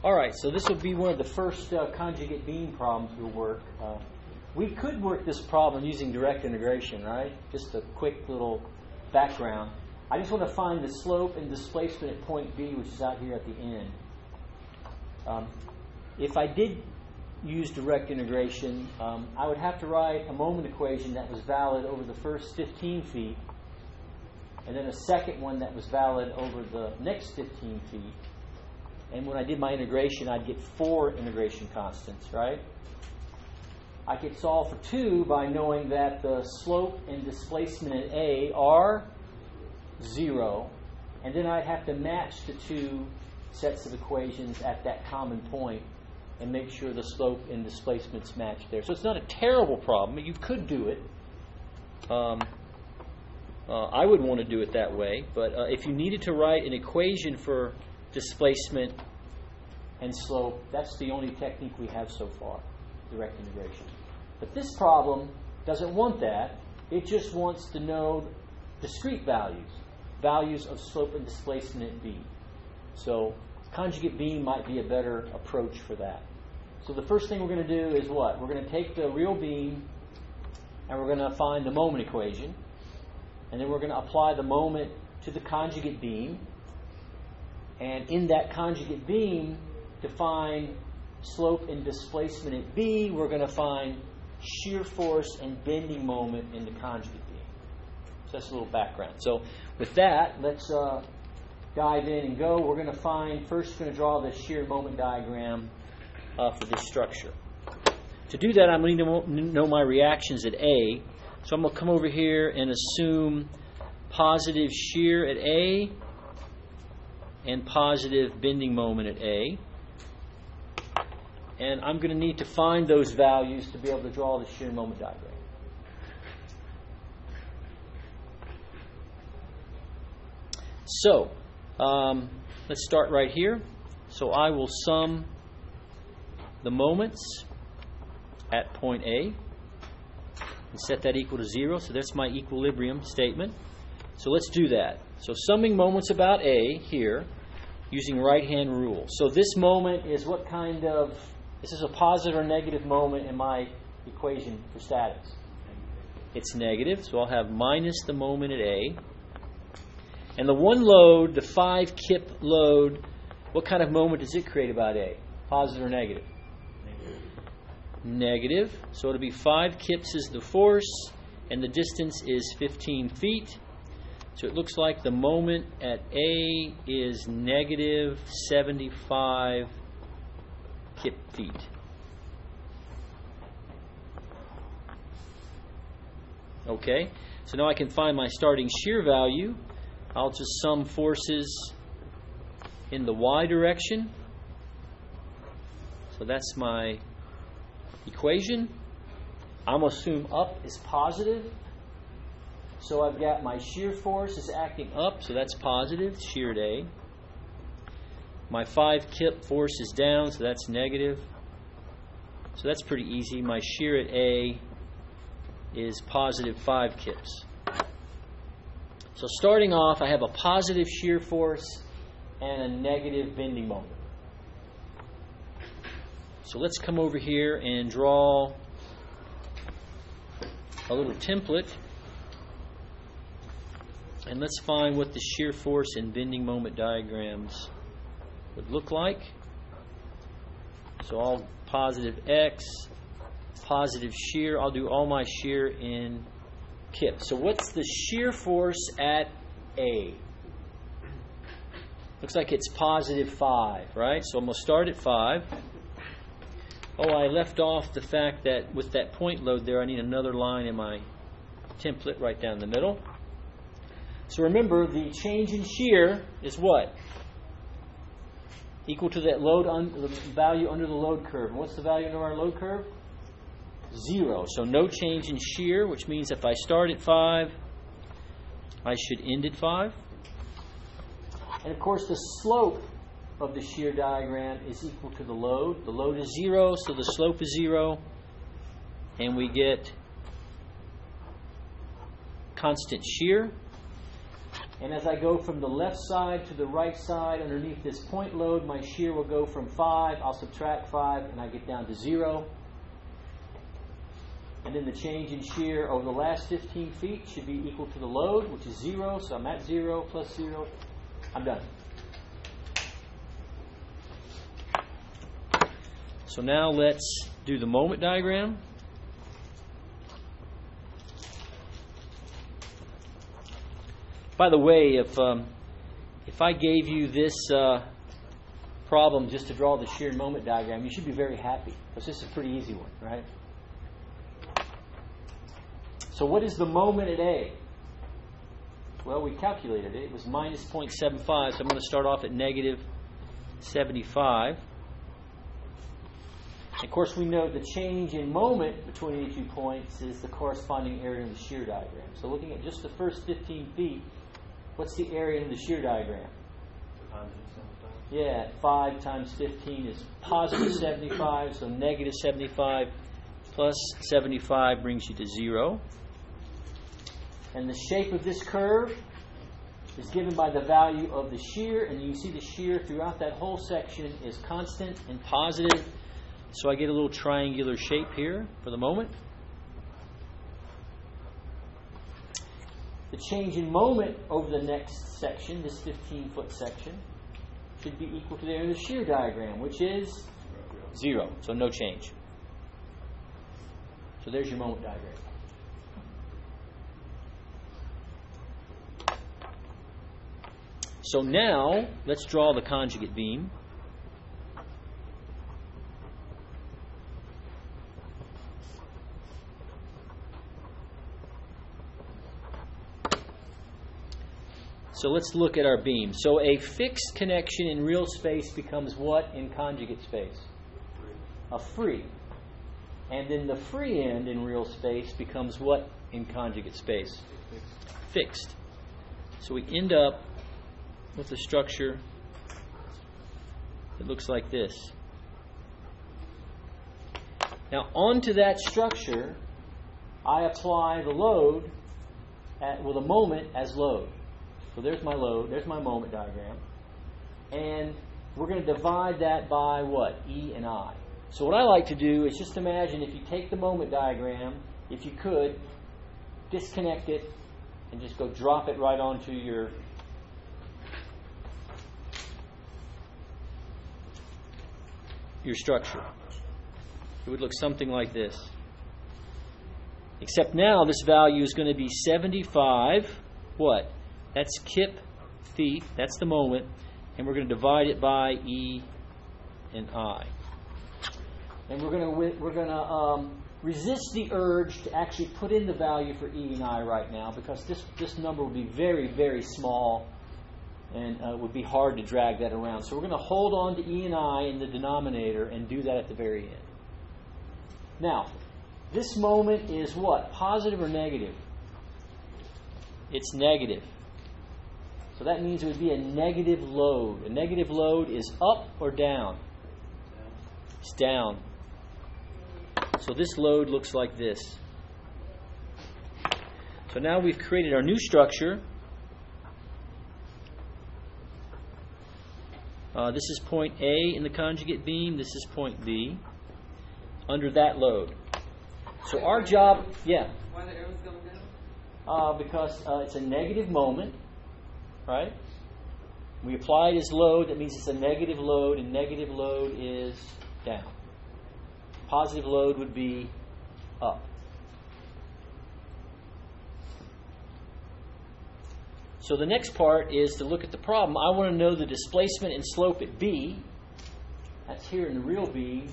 All right, so this will be one of the first conjugate beam problems we'll work. We could work this problem using direct integration, right? Just a quick little background. I just want to find the slope and displacement at point B, which is out here at the end. If I did use direct integration, I would have to write a moment equation that was valid over the first 15 feet, and then a second one that was valid over the next 15 feet. And when I did my integration, I'd get 4 integration constants, right? I could solve for 2 by knowing that the slope and displacement at A are 0, and then I'd have to match the 2 sets of equations at that common point and make sure the slope and displacements match there. So it's not a terrible problem. You could do it. I would want to do it that way, but if you needed to write an equation for displacement and slope, that's the only technique we have so far, direct integration. But this problem doesn't want that. It just wants to know discrete values of slope and displacement at B. So conjugate beam might be a better approach for that. So the first thing we're going to do is what? We're going to take the real beam and we're going to find the moment equation, and then we're going to apply the moment to the conjugate beam, and in that conjugate beam, to find slope and displacement at B, we're going to find shear force and bending moment in the conjugate beam. So that's a little background. So with that, let's dive in and go. We're going to find, first we're going to draw the shear moment diagram for this structure. To do that, I'm going to know my reactions at A. So I'm going to come over here and assume positive shear at A and positive bending moment at A. And I'm going to need to find those values to be able to draw the shear moment diagram. So, let's start right here. So I will sum the moments at point A and set that equal to 0. So that's my equilibrium statement. So let's do that. So summing moments about A here using right-hand rule. So this moment is what kind of, this is a positive or negative moment in my equation for statics. It's negative, so I'll have minus the moment at A. And the one load, the 5 kip load, what kind of moment does it create about A? Positive or negative? Negative. So it'll be 5 kips is the force, and the distance is 15 feet. So it looks like the moment at A is negative 75 kip feet. Okay, so now I can find my starting shear value. I'll just sum forces in the y direction. So that's my equation. I'm going to assume up is positive. So I've got my shear force is acting up, so that's positive, shear at A. My 5 kip force is down, so that's negative. So that's pretty easy. My shear at A is positive 5 kips. So starting off, I have a positive shear force and a negative bending moment. So let's come over here and draw a little template. And let's find what the shear force and bending moment diagrams would look like. So all positive X, positive shear. I'll do all my shear in kip. So what's the shear force at A? Looks like it's positive 5, right? So I'm going to start at 5. Oh, I left off the fact that with that point load there, I need another line in my template right down the middle. So remember, the change in shear is what? Equal to that load the value under the load curve. And what's the value under our load curve? 0. So no change in shear, which means if I start at 5, I should end at 5. And of course, the slope of the shear diagram is equal to the load. The load is 0, so the slope is 0. And we get constant shear. And as I go from the left side to the right side underneath this point load, my shear will go from 5. I'll subtract 5 and I get down to 0. And then the change in shear over the last 15 feet should be equal to the load, which is 0. So I'm at 0 plus 0. I'm done. So now let's do the moment diagram. By the way, if I gave you this problem just to draw the shear and moment diagram, you should be very happy, because this is a pretty easy one, right? So what is the moment at A? Well, we calculated it. It was minus 0.75, so I'm going to start off at negative 75. Of course, we know the change in moment between any 2 points is the corresponding area in the shear diagram. So looking at just the first 15 feet, what's the area in the shear diagram? Yeah, 5 times 15 is positive 75, so negative 75 plus 75 brings you to 0. And the shape of this curve is given by the value of the shear, and you see the shear throughout that whole section is constant and positive. So I get a little triangular shape here for the moment. The change in moment over the next section, this 15-foot section, should be equal to the area of the shear diagram, which is 0. So no change. So there's your moment diagram. So now let's draw the conjugate beam. So let's look at our beam. So a fixed connection in real space becomes what in conjugate space? A free. And then the free end in real space becomes what in conjugate space? Fixed. So we end up with a structure that looks like this. Now onto that structure, I apply the load with a moment as load. So there's my load, there's my moment diagram. And we're going to divide that by what? E and I. So what I like to do is just imagine if you take the moment diagram, if you could, disconnect it and just go drop it right onto your structure. It would look something like this. Except now this value is going to be 75, what? That's kip feet, that's the moment, and we're going to divide it by E and I. And we're going to resist the urge to actually put in the value for E and I right now, because this number would be very, very small, and it would be hard to drag that around. So we're going to hold on to E and I in the denominator and do that at the very end. Now, this moment is what? Positive or negative? It's negative. So that means it would be a negative load. A negative load is up or down? It's down. So this load looks like this. So now we've created our new structure. This is point A in the conjugate beam. This is point B under that load. So our job, yeah. Why are the arrows going down? Because it's a negative moment, right? We apply it as load. That means it's a negative load, and negative load is down. Positive load would be up. So the next part is to look at the problem. I want to know the displacement and slope at B. That's here in the real beam.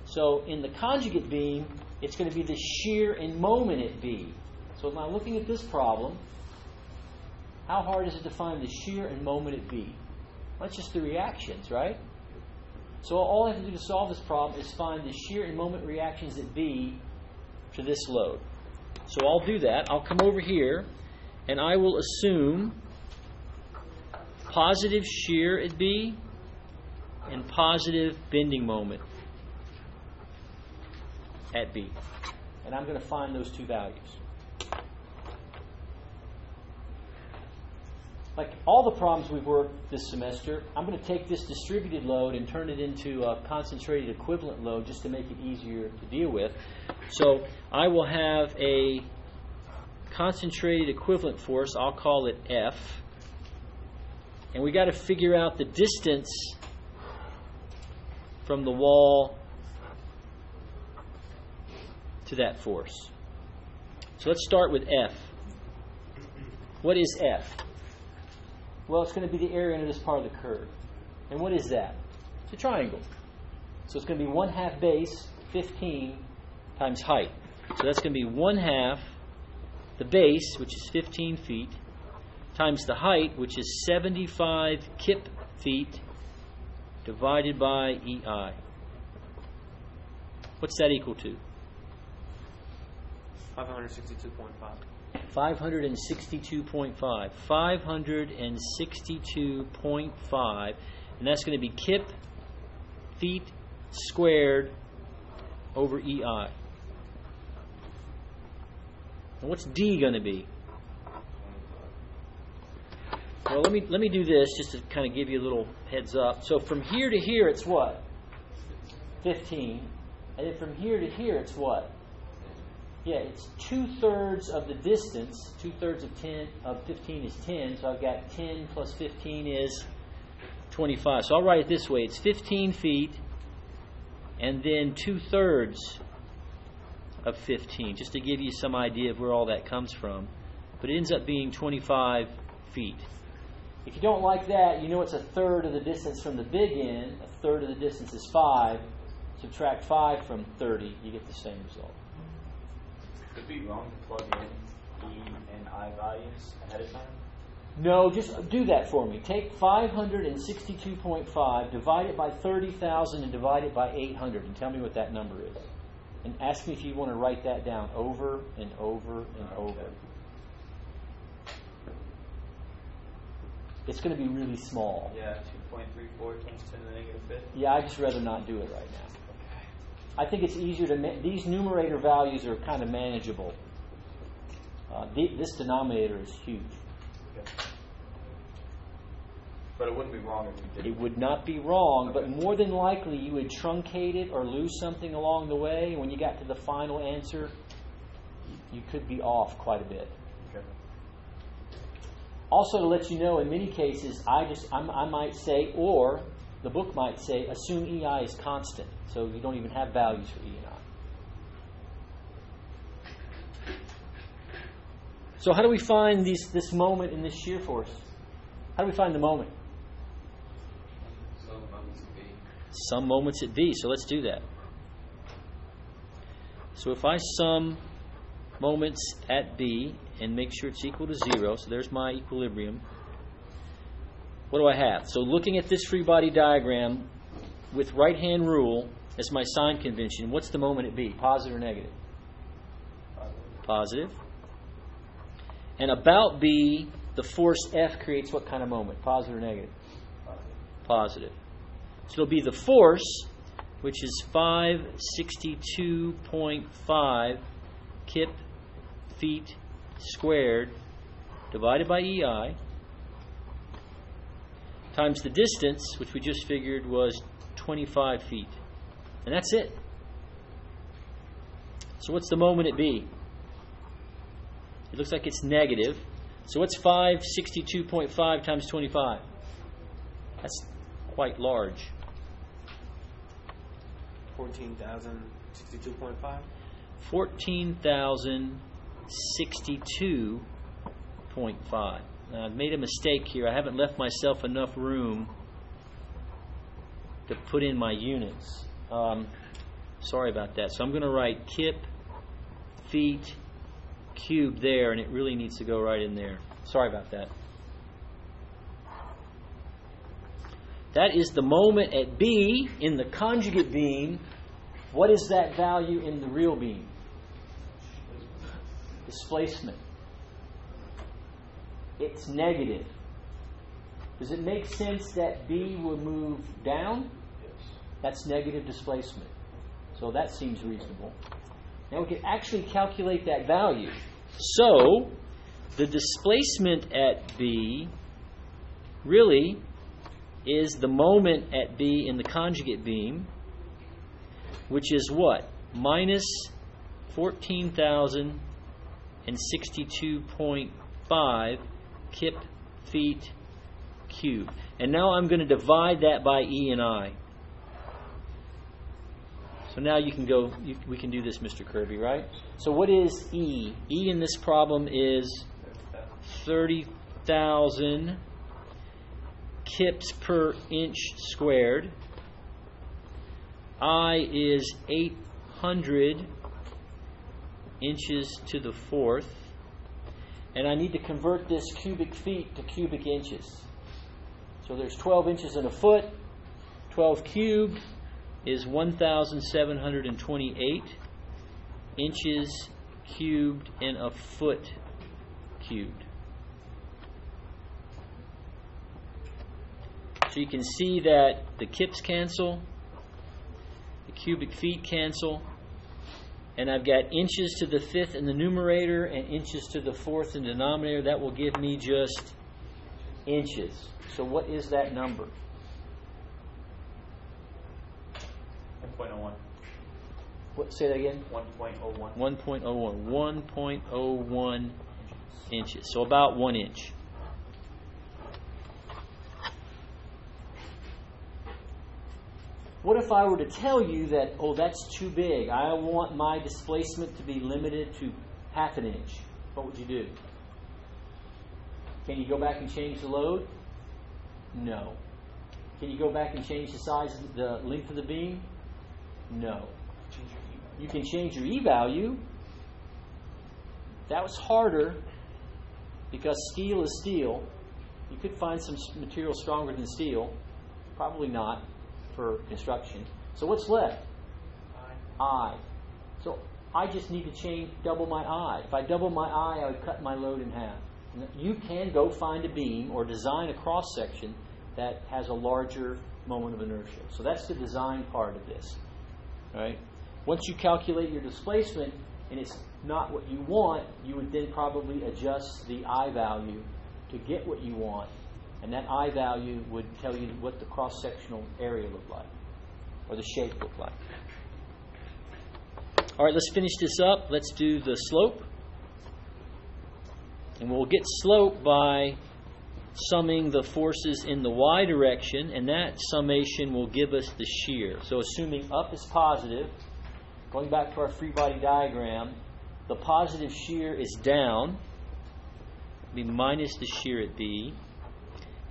So in the conjugate beam, it's going to be the shear and moment at B. So if I'm looking at this problem, how hard is it to find the shear and moment at B? Well, that's just the reactions, right? So all I have to do to solve this problem is find the shear and moment reactions at B to this load. So I'll do that. I'll come over here, and I will assume positive shear at B and positive bending moment at B. And I'm going to find those two values. like all the problems we've worked this semester, I'm going to take this distributed load and turn it into a concentrated equivalent load just to make it easier to deal with. So I will have a concentrated equivalent force, I'll call it F, and we got to figure out the distance from the wall to that force. So let's start with F. What is F? Well, it's going to be the area under this part of the curve. And what is that? It's a triangle. So it's going to be 1/2 base, 15, times height. So that's going to be 1/2 the base, which is 15 feet, times the height, which is 75 kip feet, divided by EI. What's that equal to? 562.5. 562.5. 562.5. And that's going to be kip feet squared over EI. And what's D going to be? Well, let me do this just to kind of give you a little heads up. So from here to here, it's what? 15. And then from here to here, it's what? Yeah, it's 2/3 of the distance. 2/3 of 15 is 10. So I've got 10 plus 15 is 25. So I'll write it this way. It's 15 feet and then 2/3 of 15, just to give you some idea of where all that comes from. But it ends up being 25 feet. If you don't like that, you know it's 1/3 of the distance from the big end. 1/3 of the distance is 5. Subtract 5 from 30, you get the same result. Could it be wrong to plug in E and I values ahead of time? No, just do that for me. Take 562.5, divide it by 30,000, and divide it by 800, and tell me what that number is. And ask me if you want to write that down over and over and over. It's going to be really small. Yeah, 2.34 times 10 to the negative fifth. Yeah, I'd just rather not do it right now. I think it's easier to... these numerator values are kind of manageable. This denominator is huge. Okay. But it wouldn't be wrong if you did. It would not be wrong, but more than likely you would truncate it or lose something along the way. When you got to the final answer, you could be off quite a bit. Okay. Also, to let you know, in many cases, I might say, or the book might say, assume EI is constant. So you don't even have values for E and I. So how do we find this moment in this shear force? How do we find the moment? Some moments at B. Some moments at B. So let's do that. So if I sum moments at B and make sure it's equal to 0, so there's my equilibrium. What do I have? So looking at this free body diagram with right-hand rule as my sign convention, what's the moment at B? Positive or negative? Positive. And about B, the force F creates what kind of moment? Positive or negative? Positive. So it'll be the force, which is 562.5 kip feet squared divided by EI times the distance, which we just figured was 25 feet. And that's it. So what's the moment at B? It looks like it's negative. So what's 562.5 times 25? That's quite large. 14,062.5. 14,062.5. Now, I've made a mistake here. I haven't left myself enough room to put in my units. Sorry about that. So I'm going to write kip feet cubed there, and it really needs to go right in there. Sorry about that. That is the moment at B in the conjugate beam. What is that value in the real beam? Displacement. It's negative. Does it make sense that B will move down? Yes. That's negative displacement. So that seems reasonable. Now we can actually calculate that value. So the displacement at B really is the moment at B in the conjugate beam, which is what? Minus 14,062.5 kip feet cubed. And now I'm going to divide that by E and I. So now you can go, we can do this, Mr. Kirby, right? So what is E? E in this problem is 30,000 kips per inch squared. I is 800 inches to the fourth. And I need to convert this cubic feet to cubic inches. So there's 12 inches in a foot. 12 cubed is 1,728 inches cubed in a foot cubed. So you can see that the kips cancel, the cubic feet cancel, and I've got inches to the fifth in the numerator and inches to the fourth in the denominator. That will give me just inches. So what is that number? 1.01. What? Say that again? 1.01. 1.01. 1.01 inches. So about 1 inch. What if I were to tell you that, oh, that's too big. I want my displacement to be limited to half an inch. What would you do? Can you go back and change the load? No. Can you go back and change the size, the length of the beam? No. You can change your E value. That was harder because steel is steel. You could find some material stronger than steel. Probably not for construction. So what's left? I. So I just need to double my I. If I double my I would cut my load in half. You can go find a beam or design a cross section that has a larger moment of inertia. So that's the design part of this. Right? Once you calculate your displacement and it's not what you want, you would then probably adjust the I value to get what you want. And that I value would tell you what the cross-sectional area looked like, or the shape looked like. All right, let's finish this up. Let's do the slope. And we'll get slope by summing the forces in the y direction, and that summation will give us the shear. So assuming up is positive, going back to our free body diagram, the positive shear is down. It'll be minus the shear at B.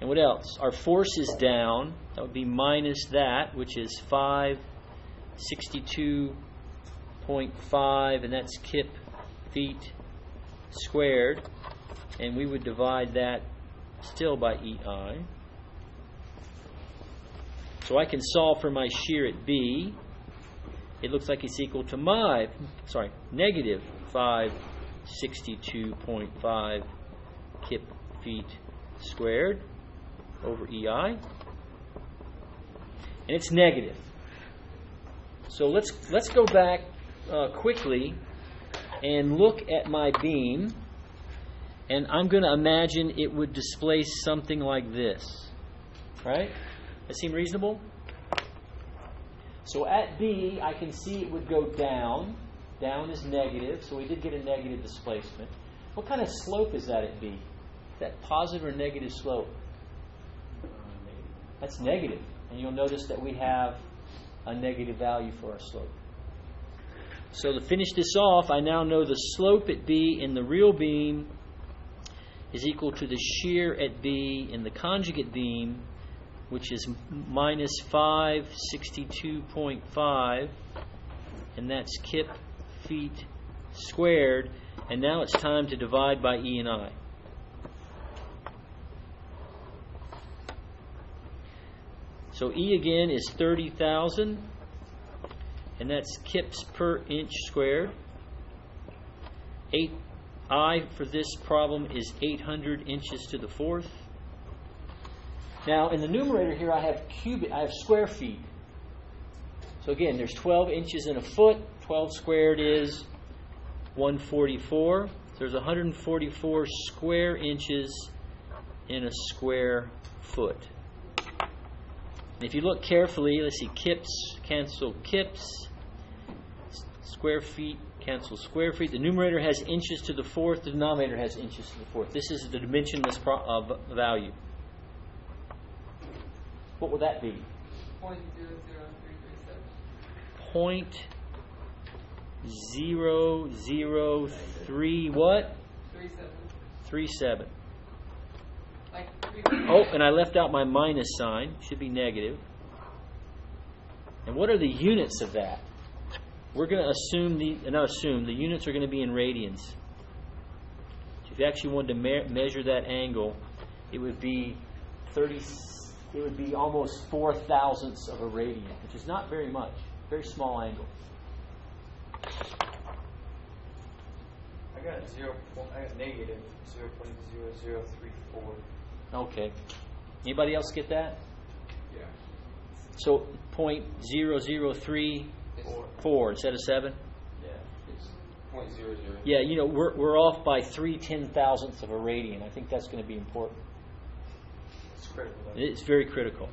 And what else? Our force is down. That would be minus that, which is 562.5, and that's kip feet squared. And we would divide that still by EI. So I can solve for my shear at B. It looks like it's equal to negative 562.5 kip feet squared over EI. And it's negative. So let's go back quickly and look at my beam. And I'm going to imagine it would displace something like this. Right? That seem reasonable? So at B, I can see it would go down. Down is negative, so we did get a negative displacement. What kind of slope is that at B? Is that positive or negative slope? That's negative. And you'll notice that we have a negative value for our slope. So to finish this off, I now know the slope at B in the real beam is equal to the shear at B in the conjugate beam, which is minus 562.5, and that's kip feet squared. And now it's time to divide by E and I. So E again is 30,000, and that's kips per inch squared. I for this problem is 800 inches to the fourth. Now in the numerator here I have square feet. So again, there's 12 inches in a foot. 12 squared is 144. So there's 144 square inches in a square foot. And if you look carefully, let's see, kips, cancel kips, square feet, cancel square feet. The numerator has inches to the fourth, the denominator has inches to the fourth. This is the dimensionless value. What would that be? 0.003 what? 37. Oh, and I left out my minus sign. Should be negative. And what are the units of that? We're going to assume the units are going to be in radians. So if you actually wanted to measure that angle, it would be almost 4/1000ths of a radian, which is not very much. Very small angle. I got negative 0.0034. Okay. Anybody else get that? Yeah. So 0.0034 instead of 7? Yeah. It's 0.00. Yeah, we're off by 3/10,000ths of a radian. I think that's going to be important. It's critical. It's very critical.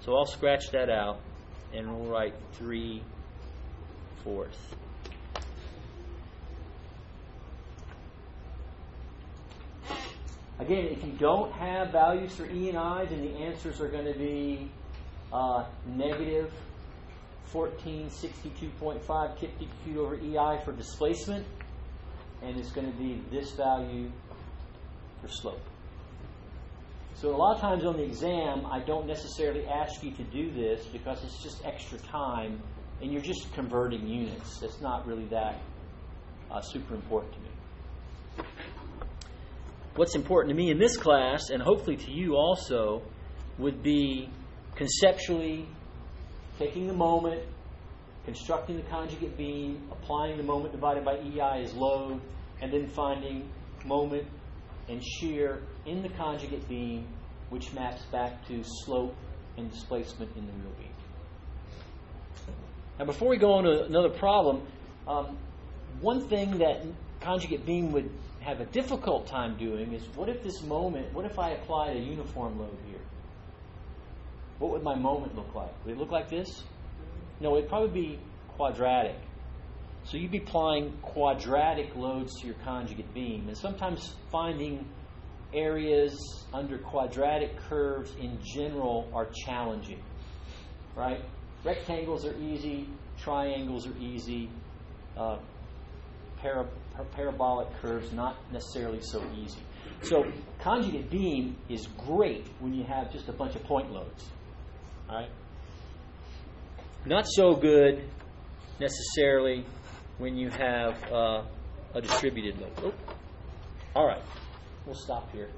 So I'll scratch that out and we'll write 3/4. Again, if you don't have values for E and I, then the answers are going to be negative 1462.5 kip/cubic over EI for displacement, and it's going to be this value for slope. So a lot of times on the exam, I don't necessarily ask you to do this because it's just extra time, and you're just converting units. That's not really that super important to me. What's important to me in this class, and hopefully to you also, would be conceptually taking the moment, constructing the conjugate beam, applying the moment divided by EI as load, and then finding moment and shear in the conjugate beam, which maps back to slope and displacement in the real beam. Now, before we go on to another problem, one thing that conjugate beam would have a difficult time doing is what if I applied a uniform load here? What would my moment look like? Would it look like this? No, it'd probably be quadratic. So you'd be applying quadratic loads to your conjugate beam, and sometimes finding areas under quadratic curves in general are challenging, right? Rectangles are easy, triangles are easy, parabolic curves not necessarily so easy. So conjugate beam is great when you have just a bunch of point loads, all right? Not so good necessarily when you have a distributed load. Oh. All right, we'll stop here.